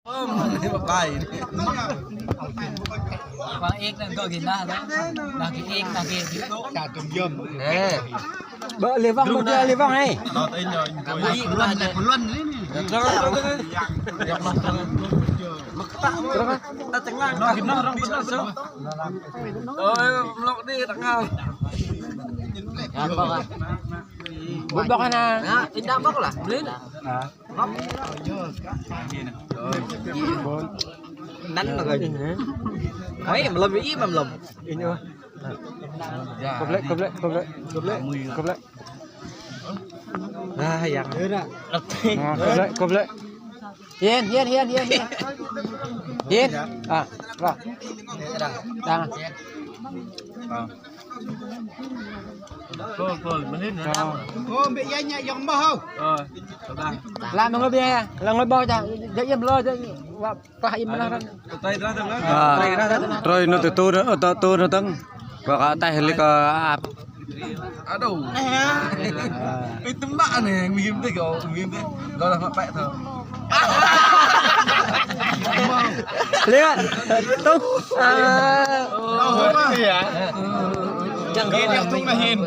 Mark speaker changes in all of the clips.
Speaker 1: ไป
Speaker 2: วางเอกนั่นก็กินได้แล้วนากินเอกนากินชาตุ่มย่ำ
Speaker 3: เบอร์เลวังเบอร์เลวังไง
Speaker 1: เราเต้นเลย
Speaker 2: อีกล้วนเลยล้วนนี่
Speaker 1: ta chẳng lang nó nó rong nó sớm nó đi tặng ngao
Speaker 3: bút bóc na
Speaker 2: ít đã bóc là lên đánh mà rồi mấy em lầm ý mà lầm
Speaker 3: in ơi cộp lại
Speaker 2: à dạng
Speaker 3: cộp lại hiền à rồi đang
Speaker 1: Cô mình hết nữa.
Speaker 2: Cô bị dây nhẹ dòng bao không?
Speaker 3: làm nó bia là ngồi bao cha dậy im lo dậy và phải im lo
Speaker 1: Tay ra thằng
Speaker 3: rồi nó từ tu nó tăng và cả tay hơi có áp
Speaker 1: Aduh. Itu mak nih, mimpi kau, mimpi. Kau dah pakai tu.
Speaker 3: lihat tung
Speaker 2: Chẳng ghét em tung là hiền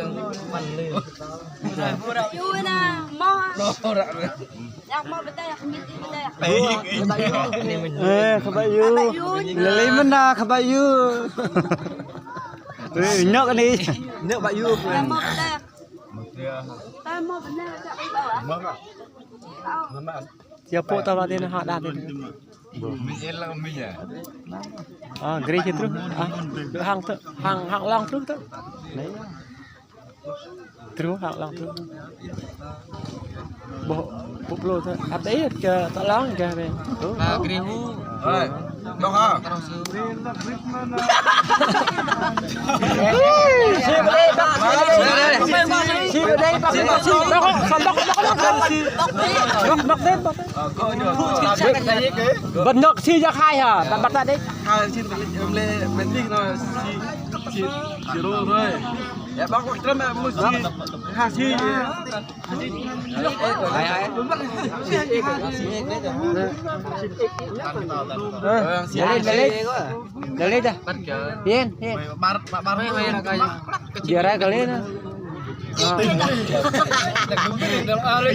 Speaker 4: Vui nè, mo.
Speaker 1: Nó rạ rồi.
Speaker 4: Yak mo betul yak betul.
Speaker 3: khabayu lali mana khabayu nhok đi
Speaker 4: Yak mo betul yak. Ta mo betul yak betul.
Speaker 3: siapa tahu latihan hak dah tu
Speaker 1: Mình là mình à.
Speaker 3: gray tu hang long tu đấy terus hang long tu bộ lô thôi áp đấy ke tak long ke ben
Speaker 2: Keribu
Speaker 1: Oi, dok ah.
Speaker 3: Vẫn nợ si ra khai hả? Bạn bắt ra đấy.
Speaker 1: Hai xin em le meeting rồi si zero thôi. Ya bác có trâm em mua si ha si.
Speaker 3: Lên ra. Hiền.
Speaker 1: Bar
Speaker 3: Dia ra cái lên.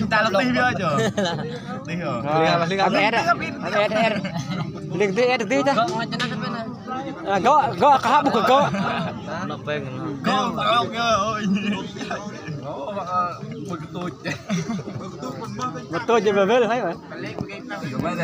Speaker 1: ta là tí bây giờ. Tí hả?
Speaker 3: Lihat dia dah. Go kahap bukan go.
Speaker 1: Go tao kìa ơi. Betul je
Speaker 3: Betul je betul hai.
Speaker 1: Gimana?